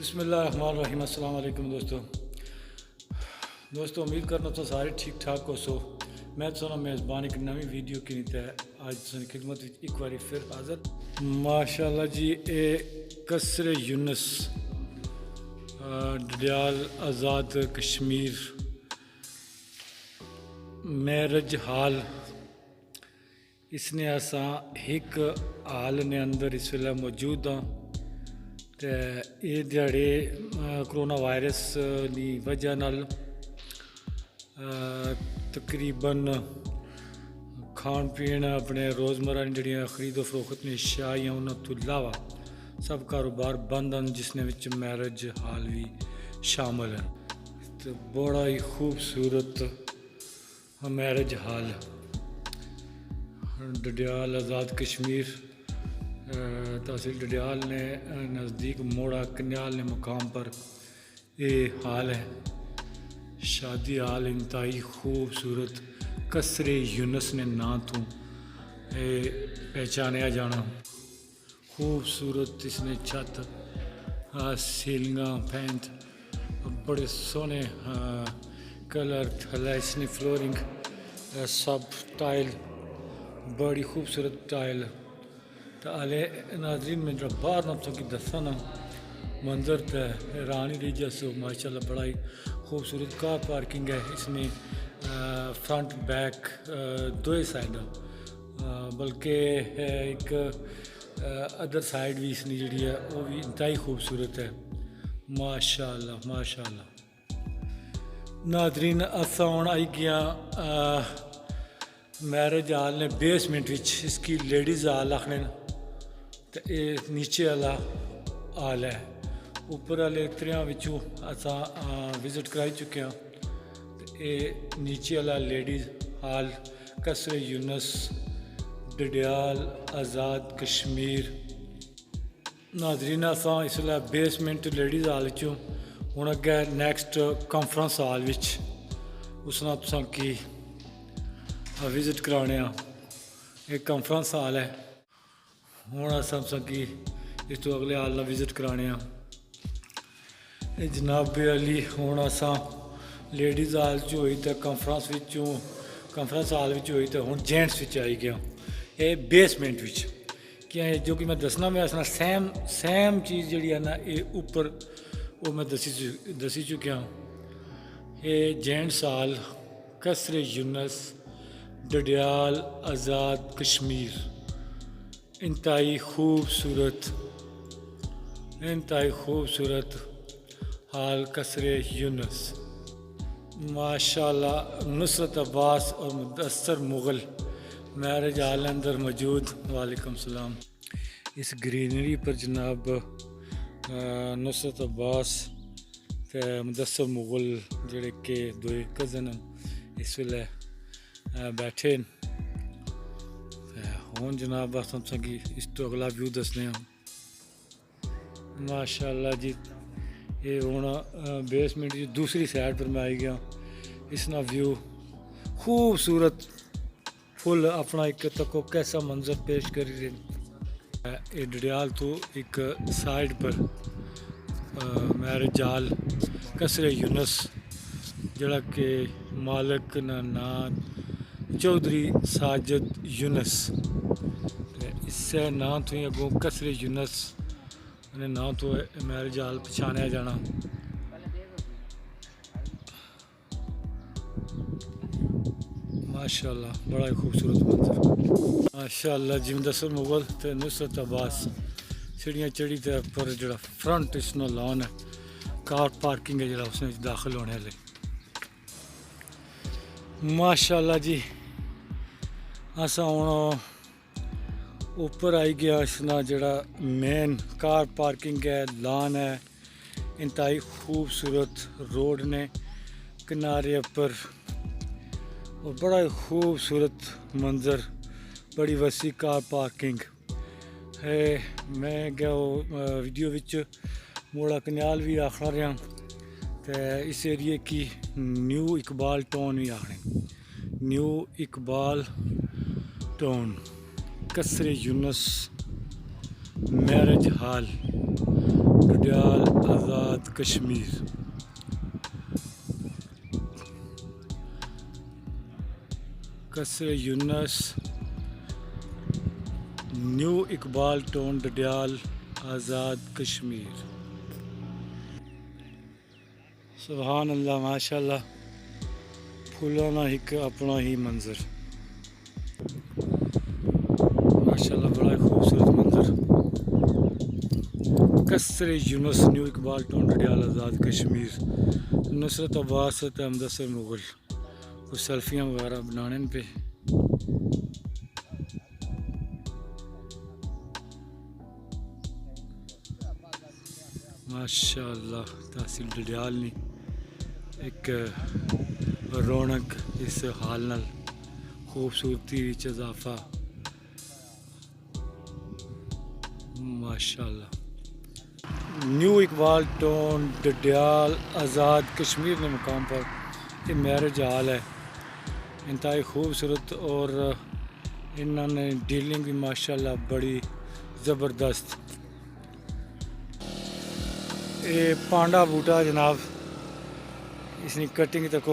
بسم اللہ الرحمن الرحیم. السلام علیکم دوستو امید کرنا تو سارے ٹھیک ٹھاک ہو سو. میں تو میزبان ایک نوی ویڈیو کی نیت ہے آج خدمت ایک بار پھر حاضر. ماشاء اللہ جی اے قصر یونس ڈڈیال آزاد کشمیر میرج ہال اس نے اساں ایک ہال نے اندر اس ویلے موجود ہاں. تو یہ دیہڑے کرونا وائرس کی وجہ نال تقریباً کھان پین اپنے روزمرہ جڑیاں خرید و فروخت نے اشیاء انہوں تو علاوہ سب کاروبار بند ہیں جس نے وچ میرج ہال بھی شامل ہیں. تو بڑا ہی خوبصورت میرج ہال ڈڈیال آزاد کشمیر تحصیل ڈڈیال نے نزدیک موڑا کنیال نے مقام پر یہ حال ہے. شادی حال انتہائی خوبصورت قصر یونس نے نام تو پہچانیا جانا. خوبصورت اس نے چھت سیلنگاں پینٹ بڑے سونے کلر تھلے اس نے فلورنگ سب ٹائل بڑی خوبصورت ٹائل. تو آلے ناظرین میں جو باہر نفتوں کی دسنا منظر تو حیران ہی لیجیے سو. ماشاء اللہ بڑا ہی خوبصورت کار پارکنگ ہے اس میں فرنٹ بیک دو سائڈ بلکہ ایک ادر سائڈ بھی اس نے جڑی ہے وہ بھی انتہائی خوبصورت ہے. ماشاء اللہ ماشاء اللہ. ناظرین اساں ہن آئی گیا میرج ہال نے بیسمنٹ اس کی لیڈیز ہال آخنے تو یہ نیچے والا ہال ہے. اوپر والے تریاں وچوں اساں وزٹ کرائی چکے ہیں. تو یہ نیچے والا لیڈیز ہال قصر یونس ڈڈیال آزاد کشمیر. ناظرین اساں اس لیے بیسمنٹ لیڈیز ہال چوں ہوں اگے نیکسٹ کانفرنس ہال اس نال تساں کی وزٹ کرانے ہاں. ایک کانفرنس ہال ہے ہوں اساں تساں کی اس تو اگلے ہال وزٹ کرانے ہاں. جناب علی ہوں اساں لیڈیز ہال چ ہوئی تو کانفرنس ہال ہوئی تو ہوں جینٹس آئی گیا یہ بیسمنٹ کہ جو کہ میں دسنا میں سیم چیز جڑی ہے نا یہ اوپر وہ میں دسی چکیا ہوں. یہ جینٹس ہال قصر یونس ڈڈیال آزاد کشمیر انتہائی خوبصورت حال قصر یونس. ماشاء اللہ نصرت عباس اور مدثر مغل میرج ہال اندر موجود. وعلیکم السلام. اس گرینری پر جناب نصرت عباس تے مدثر مغل جڑے کہ دو کزن اس ویلے بیٹھے ہوں. جناب کی اس تو اگلا ویو دسنے ہوں. ماشاء اللہ جی یہ ہوں بیسمنٹ کی دوسری سائڈ پر میں آئی گیا. اس نا ویو خوبصورت فل اپنا ایک تکو کیسا منظر پیش کر رہے. یہ ڈڈیال تو ایک سائڈ پر میرج ہال قصر یونس جڑا کہ مالک نا نام چودھری ساجد یونس اس سے نام تو اگوں قصر یونس نام تو میرج ہال پچھانیا جانا. ماشاء اللہ بڑا ہی خوبصورت منظر. ماشاء اللہ جی مدثر مغل تے نصرت عباس سیڑھیاں چڑھی تے پر جڑا فرنٹ اس نو لان ہے کار پارکنگ ہے جڑا اس نے داخل ہونے والے. ماشاء اللہ جی اساں ہوں اوپر آئی گیا. اس نا جڑا مین کار پارکنگ ہے لان ہے انتہائی خوبصورت روڈ نے کنارے پر اور بڑا ہی خوبصورت منظر بڑی وسیع کار پارکنگ ہے. میں گیا ویڈیو موڑا کنیال بھی آخر رہا تو اس ایریے کی نیو اقبال ٹاؤن بھی آخر نیو اقبال ٹاؤن قصر یونس میرج ہال ڈڈیال آزاد آزاد کشمیر. قصر یونس, نیو اقبال ٹون, ڈڈیال, آزاد کشمیر. سبحان اللہ, ماشاء اللہ, پھولوں کا ایک اپنا ہی منظر. ماشاء اللہ, بڑا ہی خوبصورت منظر. قصر یونس, نیو اقبال ٹون, ڈڈیال, آزاد کشمیر. نصرت عباس, مدثر مغل, کچھ سیلفیاں وغیرہ بنانے پہ. ماشاء اللہ, تحصیل ڈڈیال نے ایک رونق اس حال نال, خوبصورتی وچ اضافہ. ماشاء اللہ. نیو اقبال ٹون, ڈڈیال, آزاد کشمیر نے مقام پر یہ میرج ہال ہے, انتہائی خوبصورت, اور انہوں نے ڈیلنگ بھی ماشاء اللہ بڑی زبردست. یہ پانڈا بوٹا جناب, اس کی کٹنگ تک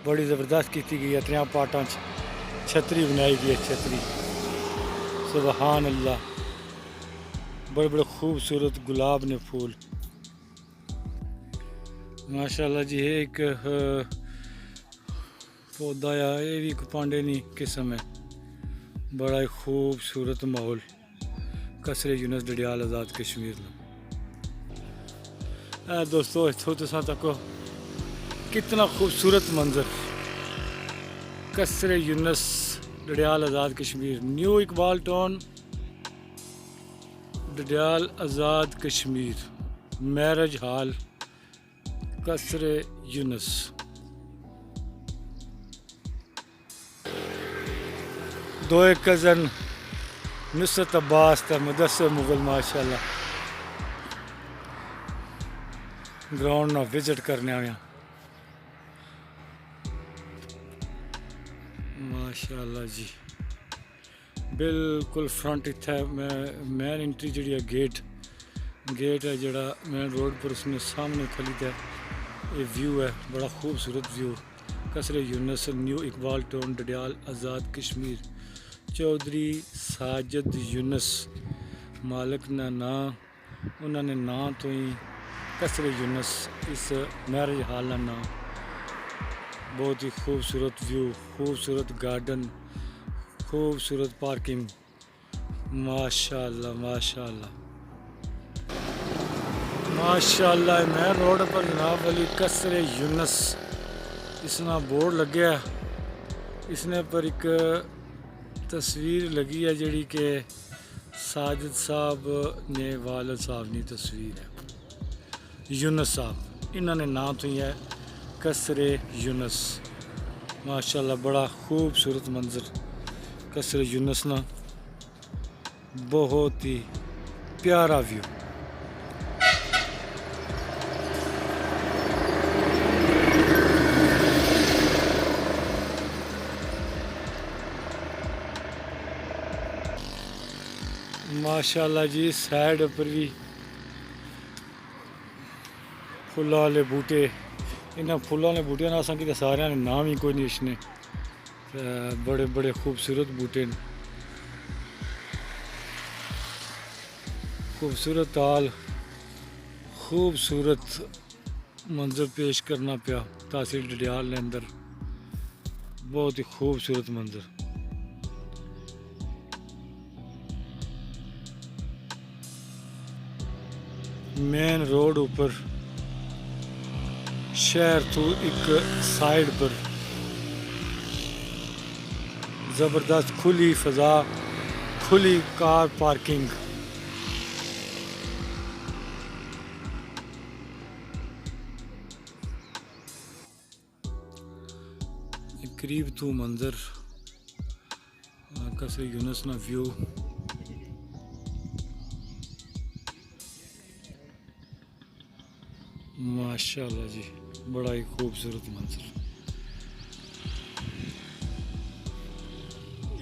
بڑی زبردست کی گئی ہے. 3 پارٹاں چھتری بنائی گئی ہے, چھتری. سبحان اللہ, بڑے بڑے خوبصورت گلاب نے پھول. ماشاء اللہ جی. یہ ایک پودا ہے, یہ بھی ایک پانڈے کی قسم ہے. بڑا ہی خوبصورت ماحول قصر یونس, ڈڈیال, آزاد کشمیر. دوستو اتوں تساں تک کتنا خوبصورت منظر. قصر یونس, Dadyal, Azad Kashmir. New Iqbal tone, Dadyal, Azad Kashmir. Marriage hall قصر یونس. دو کزن نصرت عباس تے مدثر مغل ماشاء اللہ گراؤنڈ نہ وزٹ کرنے آیا. ماشاء اللہ جی. بالکل فرنٹ اتھے مین انٹری جڑی ہے, گیٹ ہے جڑا مین روڈ پر, اس نے سامنے کھلی ہے. یہ ویو ہے, بڑا خوبصورت ویو. قصر یونس, نیو اقبال ٹون, ڈڈیال, آزاد کشمیر. چودھری ساجد یونس مالک نا نام, انہوں نے نام تو ہی قصر یونس اس میرج ہال کا نام. بہت ہی خوبصورت ویو, خوبصورت گارڈن, خوبصورت پارکنگ. ماشاء اللہ, ماشاء اللہ, ماشاء اللہ. مین روڈ پر جناب علی قصر یونس اس نا بورڈ لگیا. اس نے پر ایک تصویر لگی ہے جڑی کہ ساجد صاحب نے والد صاحب کی تصویر ہے. یونس صاحب, انہوں نے نام تو ہی ہے قصر یونس. ماشاء اللہ, بڑا خوبصورت منظر قصر یونس نا, بہت ہی پیارا ویو. ماشاء اللہ جی. سائڈ پر بھی پھلاں والے بوٹے, انہاں پھلاں والے بوٹے نے اساں کی سارے نے نام ہی کوئی نہیں اشنے. بڑے بڑے خوبصورت بوٹے نے, خوبصورت حال, خوبصورت منظر پیش کرنا پیا تحصیل ڈڈیال نے اندر. بہت ہی خوبصورت منظر. مین روڈ اوپر شہر تو ایک سائڈ پر زبردست کھلی فضا, کھلی کار پارکنگ. قریب تو منظر قصر یونس نا ویو. ماشاء اللہ جی, بڑا ہی خوبصورت منظر.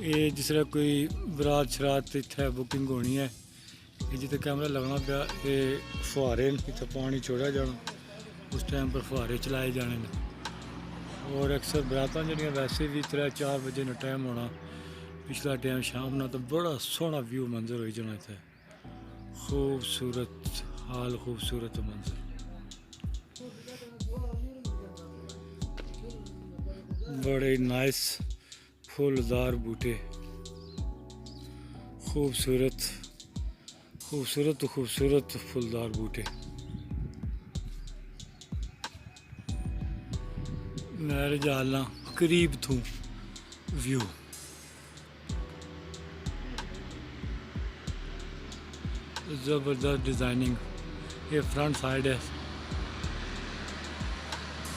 یہ جس طرح کوئی برات شرات اتنے بکنگ ہونی ہے, یہ جتنے کیمرہ لگنا پیا یہ فوارے اتنے پانی چھوڑا جانا اس ٹائم پر فوارے چلائے جانے اور اکثر براتاں جڑیاں ویسے بھی 3-4 بجے نا ٹائم ہونا پچھلا ٹائم شام نا تو بڑا سوہنا ویو منظر ہوئی جانا اتنے خوبصورت حال خوبصورت منظر بڑے نائس پھولدار بوٹے خوبصورت خوبصورت خوبصورت پھولدار بوٹے میرے جالنا قریب تھوں ویو زبردست ڈیزائننگ یہ فرنٹ سائڈ ہے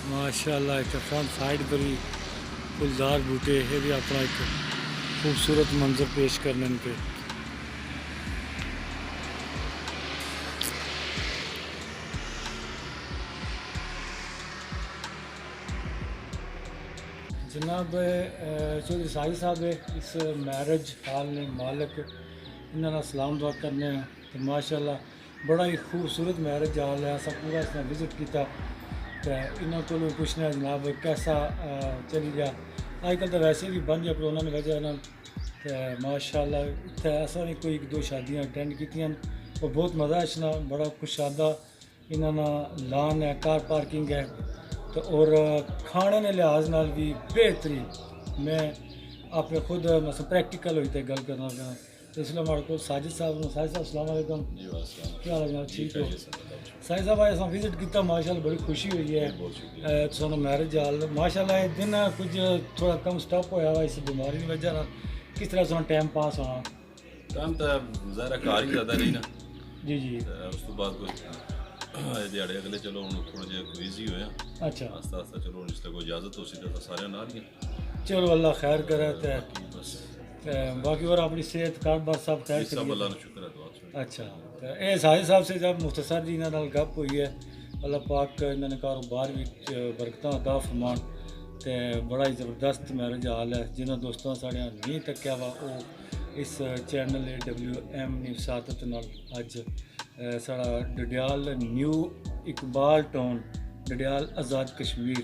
ماشاء اللہ ایک فرنٹ سائڈ پر ہی پھولدار بوٹے یہ بھی اپنا ایک خوبصورت منظر پیش کرنے پہ جناب چودھری ساجد صاحب اس میرج ہال نے مالک انہوں نے سلام دعا کرنے ہیں تو ماشاء اللہ بڑا ہی خوبصورت میرج ہال ہے ایسا پورا اس نے وزٹ کیا تو انہوں کو پوچھنا ہے جناب کیسا چلی گیا آج کل تو ویسے بھی بند ہے کرونا کی وجہ تو ماشاء اللہ اتنے ایسا نہیں کوئی 1-2 شادیاں اٹینڈ کی اور بہت مزہ اچھنا بڑا کشادہ انہوں نے لان ہے کار پارکنگ ہے تو اور کھانے نے لحاظ نال بھی بہترین میں اپنے خود مثلا پریکٹیکل ہوئی تھے گل کرنا چاہنا تو اس لیے ہمارے کو ساجد صاحب السلام علیکم کیا حال ہے ٹھیک ہو ساجد صاحب آج وزٹ کیا ماشاء اللہ بڑی خوشی ہوئی ہے سانو میرج ہال ماشاء اللہ ایک دن کچھ تھوڑا کم سٹاپ ہوا ہوا اس بیماری کی وجہ کس طرح سانو ٹائم پاس ہونا ٹائم تو ظاہر کار ہی زیادہ نہیں نا جی جی اس تو بعد کوئی دیہڑے اگلے چلو ہوں تھوڑا جہا ایزی ہویا اچھا آستہ آستہ چلو جس کوئی اجازت ہو سی تو سارے نہ رہی چلو اللہ خیر کرے بس باقی اور اپنی صحت کاروبار سب خیر سب اللہ کا شکر ہے دعا اچھا تو یہ ساجد صاحب سے جب مختصر جی انہوں گپ ہوئی ہے اللہ پاک انہوں نے کاروبار بھی برکتاں عطا فرمان تو بڑا ہی زبردست میرج حال ہے جنہوں دوستوں ساڑے نہیں تکیا وا وہ اس چینل WM نیوز ساتت نال اج ساڑا ڈڈیال نیو اقبال ٹاؤن ڈڈیال آزاد کشمیر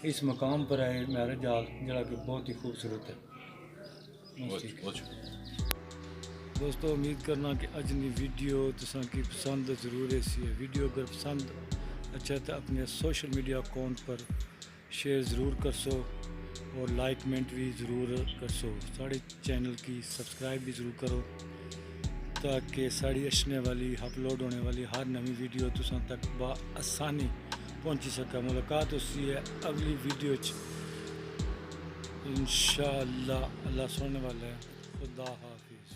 اس مقام پر ہے میرج حال جڑا کہ بہت ہی خوبصورت ہے دوستو امید کرنا کہ اج دی ویڈیو تساں کی پسند ضرور سی ہے ویڈیو اگر پسند اچھا تو اپنے سوشل میڈیا اکاؤنٹ پر شیئر ضرور کر سو اور لائک کمنٹ بھی ضرور کر سو ساڑے چینل کی سبسکرائب بھی ضرور کرو تاکہ ساڑی اشنے والی اپلوڈ ہونے والی ہر نئی ویڈیو تساں تک بآسانی پہنچی سکا ملاقات اسی ہے اگلی ویڈیو انشاءاللہ اللہ سننے والا ہے خدا حافظ